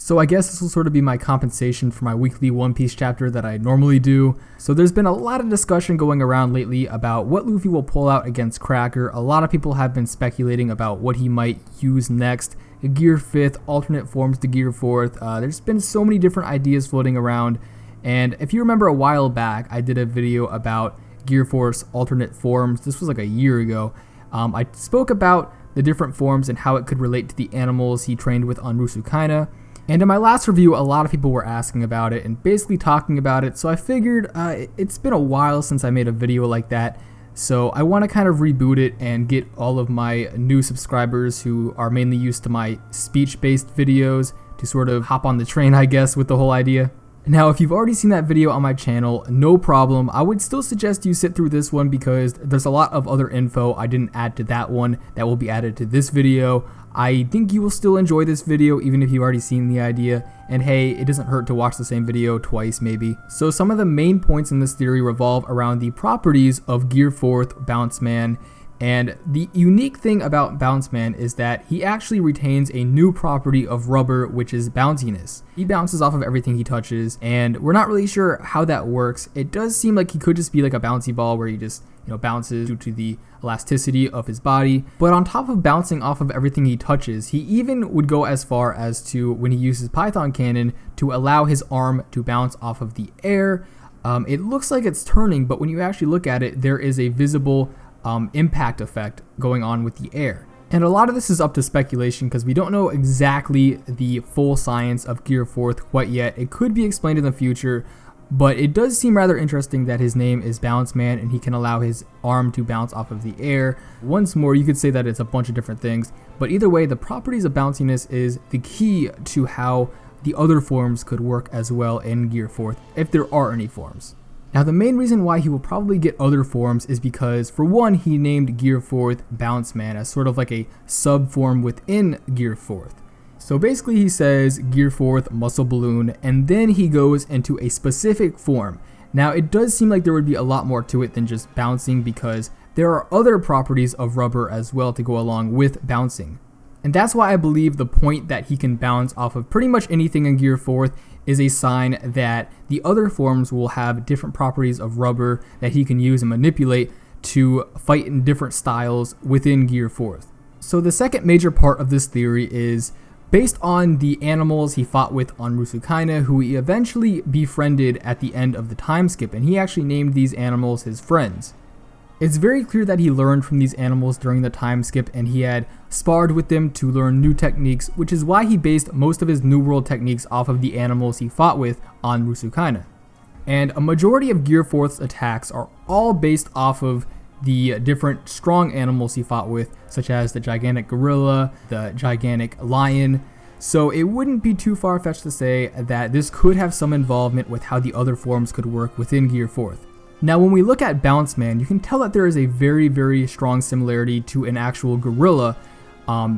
So I guess this will sort of be my compensation for my weekly One Piece chapter that I normally do. So there's been a lot of discussion going around lately about what Luffy will pull out against Cracker. A lot of people have been speculating about what he might use next. Gear 5th, alternate forms to Gear 4th. There's been so many different ideas floating around. And if you remember a while back, I did a video about Gear Force alternate forms. This was like a year ago. I spoke about the different forms and how it could relate to the animals he trained with on Rusukaina. And in my last review, a lot of people were asking about it and basically talking about it. So I figured it's been a while since I made a video like that. So I want to kind of reboot it and get all of my new subscribers who are mainly used to my speech-based videos to sort of hop on the train, I guess, with the whole idea. Now, if you've already seen that video on my channel, no problem. I would still suggest you sit through this one because there's a lot of other info I didn't add to that one that will be added to this video. I think you will still enjoy this video even if you've already seen the idea. And hey, it doesn't hurt to watch the same video twice maybe. So some of the main points in this theory revolve around the properties of Gear 4th Bounce Man. And the unique thing about Bounce Man is that he actually retains a new property of rubber, which is bounciness. He bounces off of everything he touches, and we're not really sure how that works. It does seem like he could just be like a bouncy ball where he just, bounces due to the elasticity of his body. But on top of bouncing off of everything he touches, he even would go as far as to, when he uses Python Cannon, to allow his arm to bounce off of the air. It looks like it's turning, but when you actually look at it, there is a visible impact effect going on with the air. And a lot of this is up to speculation because we don't know exactly the full science of Gear 4th quite yet. It could be explained in the future, but it does seem rather interesting that his name is Bounce Man and he can allow his arm to bounce off of the air. Once more, you could say that it's a bunch of different things, but either way, the properties of bounciness is the key to how the other forms could work as well in Gear 4th, if there are any forms. Now, the main reason why he will probably get other forms is because, for one, he named Gear 4th Bounce Man as sort of like a sub-form within Gear 4th. So basically he says Gear 4th Muscle Balloon, and then he goes into a specific form. Now, it does seem like there would be a lot more to it than just bouncing because there are other properties of rubber as well to go along with bouncing. And that's why I believe the point that he can bounce off of pretty much anything in Gear 4th is a sign that the other forms will have different properties of rubber that he can use and manipulate to fight in different styles within Gear 4th. So the second major part of this theory is based on the animals he fought with on Rusukaina, who he eventually befriended at the end of the time skip, and he actually named these animals his friends. It's very clear that he learned from these animals during the time skip and he had sparred with them to learn new techniques, which is why he based most of his New World techniques off of the animals he fought with on Rusukaina. And a majority of Gear 4th's attacks are all based off of the different strong animals he fought with, such as the gigantic gorilla, the gigantic lion. So it wouldn't be too far-fetched to say that this could have some involvement with how the other forms could work within Gear 4th. Now, when we look at Bounce Man, you can tell that there is a very, very strong similarity to an actual gorilla,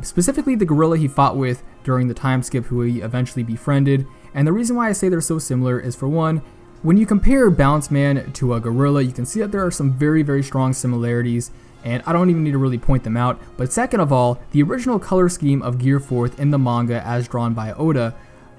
specifically the gorilla he fought with during the time skip, who he eventually befriended. And the reason why I say they're so similar is, for one, when you compare Bounce Man to a gorilla, you can see that there are some very, very strong similarities, and I don't even need to really point them out. But second of all, the original color scheme of Gear 4th in the manga as drawn by Oda,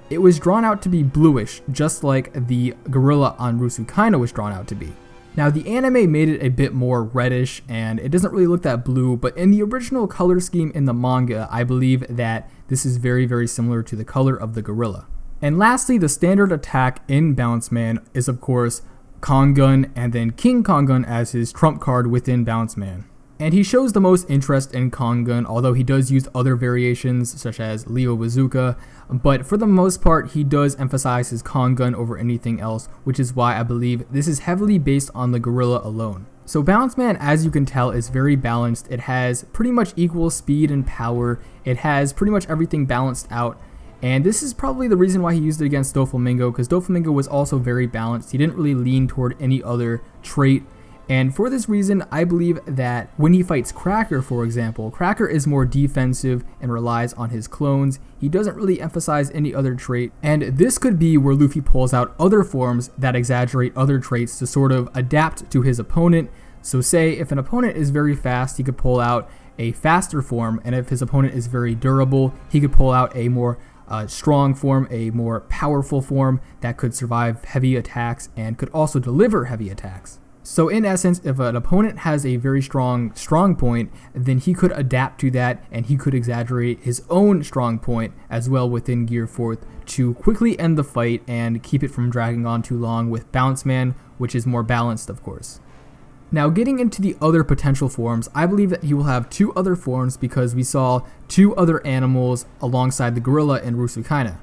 it was drawn out to be bluish, just like the gorilla on Rusukaina was drawn out to be. Now, the anime made it a bit more reddish, and it doesn't really look that blue, but in the original color scheme in the manga, I believe that this is very, very similar to the color of the gorilla. And lastly, the standard attack in Bounce Man is, of course, Kongun, and then King Kongun as his trump card within Bounce Man. And he shows the most interest in Kongun, although he does use other variations such as Leo Bazooka, but for the most part he does emphasize his Kongun over anything else, which is why I believe this is heavily based on the gorilla alone. So Bounce Man, as you can tell, is very balanced. It has pretty much equal speed and power, it has pretty much everything balanced out, and this is probably the reason why he used it against Doflamingo, because Doflamingo was also very balanced. He didn't really lean toward any other trait. And for this reason, I believe that when he fights Cracker, for example, Cracker is more defensive and relies on his clones. He doesn't really emphasize any other trait. And this could be where Luffy pulls out other forms that exaggerate other traits to sort of adapt to his opponent. So say if an opponent is very fast, he could pull out a faster form. And if his opponent is very durable, he could pull out a more strong form, a more powerful form that could survive heavy attacks and could also deliver heavy attacks. So in essence, if an opponent has a very strong point, then he could adapt to that and he could exaggerate his own strong point as well within Gear 4th to quickly end the fight and keep it from dragging on too long with Bounce Man, which is more balanced, of course. Now, getting into the other potential forms, I believe that he will have 2 other forms because we saw 2 other animals alongside the gorilla in Rusukaina.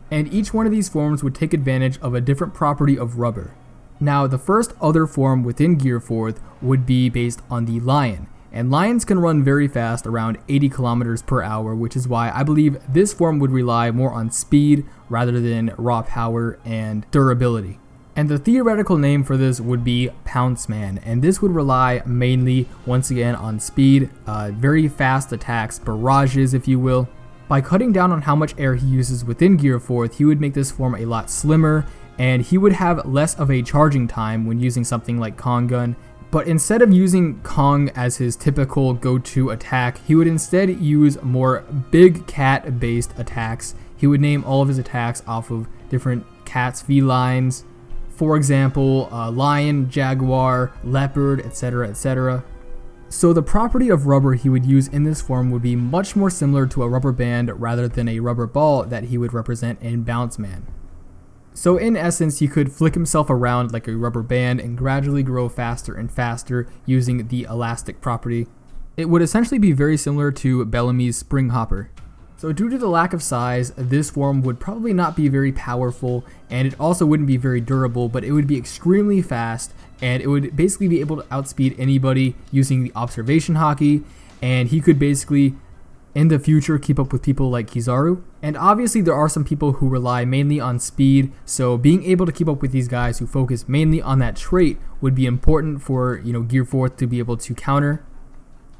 And each one of these forms would take advantage of a different property of rubber. Now, the first other form within Gear 4th would be based on the lion. And lions can run very fast, around 80 kilometers per hour, which is why I believe this form would rely more on speed rather than raw power and durability. And the theoretical name for this would be Pounce Man, and this would rely mainly, once again, on speed, very fast attacks, barrages if you will. By cutting down on how much air he uses within Gear 4th, he would make this form a lot slimmer, and he would have less of a charging time when using something like Kong Gun. But instead of using Kong as his typical go-to attack, he would instead use more big cat based attacks. He would name all of his attacks off of different cats, felines. For example, lion, jaguar, leopard, etc., etc. So the property of rubber he would use in this form would be much more similar to a rubber band rather than a rubber ball that he would represent in Bounce Man. So in essence, he could flick himself around like a rubber band and gradually grow faster and faster using the elastic property. It would essentially be very similar to Bellamy's Spring Hopper. So due to the lack of size, this form would probably not be very powerful, and it also wouldn't be very durable, but it would be extremely fast, and it would basically be able to outspeed anybody using the observation hockey, and he could basically, in the future, keep up with people like Kizaru. And obviously there are some people who rely mainly on speed, so being able to keep up with these guys who focus mainly on that trait would be important for, Gear 4th to be able to counter.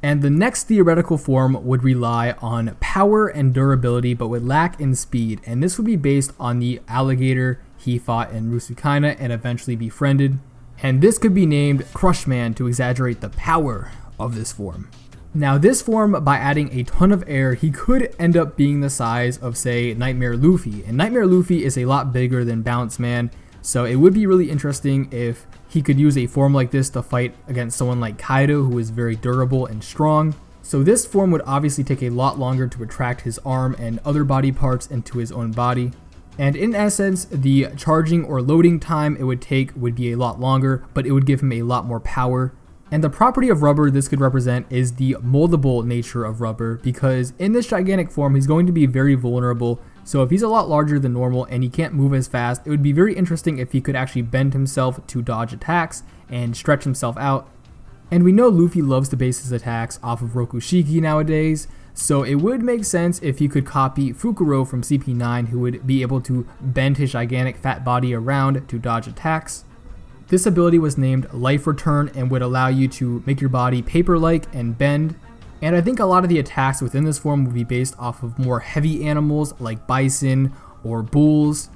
And the next theoretical form would rely on power and durability, but would lack in speed. And this would be based on the alligator he fought in Rusukaina and eventually befriended. And this could be named Crushman to exaggerate the power of this form. Now this form, by adding a ton of air, he could end up being the size of, say, Nightmare Luffy. And Nightmare Luffy is a lot bigger than Bounce Man, so it would be really interesting if he could use a form like this to fight against someone like Kaido, who is very durable and strong. So this form would obviously take a lot longer to retract his arm and other body parts into his own body. And in essence, the charging or loading time it would take would be a lot longer, but it would give him a lot more power. And the property of rubber this could represent is the moldable nature of rubber, because in this gigantic form he's going to be very vulnerable. So if he's a lot larger than normal and he can't move as fast, it would be very interesting if he could actually bend himself to dodge attacks and stretch himself out. And we know Luffy loves to base his attacks off of Rokushiki nowadays, so it would make sense if he could copy Fukuro from CP9, who would be able to bend his gigantic fat body around to dodge attacks. This ability was named Life Return and would allow you to make your body paper-like and bend. And I think a lot of the attacks within this form would be based off of more heavy animals like bison or bulls.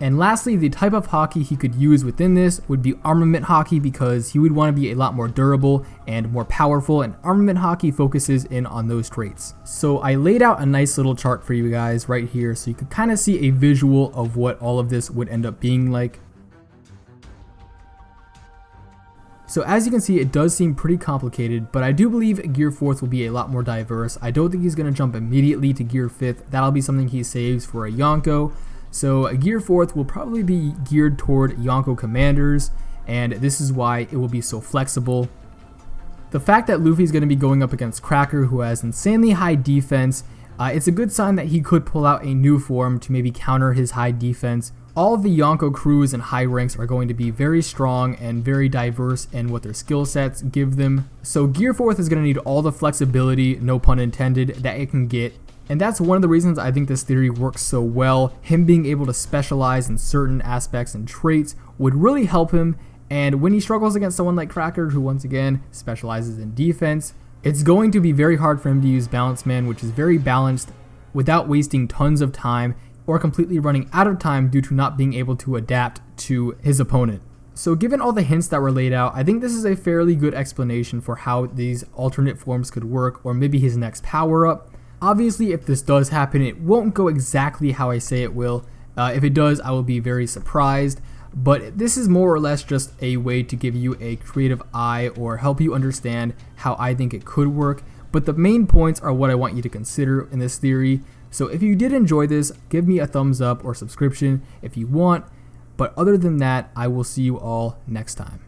And lastly, the type of hockey he could use within this would be armament hockey, because he would want to be a lot more durable and more powerful, and armament hockey focuses in on those traits. So I laid out a nice little chart for you guys right here so you could kind of see a visual of what all of this would end up being like. So as you can see, it does seem pretty complicated, but I do believe Gear 4th will be a lot more diverse. I don't think he's going to jump immediately to Gear 5th. That'll be something he saves for a Yonko. So Gear 4th will probably be geared toward Yonko commanders, and this is why it will be so flexible. The fact that Luffy's going to be going up against Cracker, who has insanely high defense, it's a good sign that he could pull out a new form to maybe counter his high defense. All of the Yonko crews and high ranks are going to be very strong and very diverse in what their skill sets give them. So Gear 4th is going to need all the flexibility, no pun intended, that it can get. And that's one of the reasons I think this theory works so well. Him being able to specialize in certain aspects and traits would really help him. And when he struggles against someone like Cracker, who once again specializes in defense, it's going to be very hard for him to use Bounce Man, which is very balanced, without wasting tons of time or completely running out of time due to not being able to adapt to his opponent. So given all the hints that were laid out, I think this is a fairly good explanation for how these alternate forms could work, or maybe his next power-up. Obviously, if this does happen, it won't go exactly how I say it will. If it does, I will be very surprised. But this is more or less just a way to give you a creative eye or help you understand how I think it could work. But the main points are what I want you to consider in this theory. So if you did enjoy this, give me a thumbs up or subscription if you want. But other than that, I will see you all next time.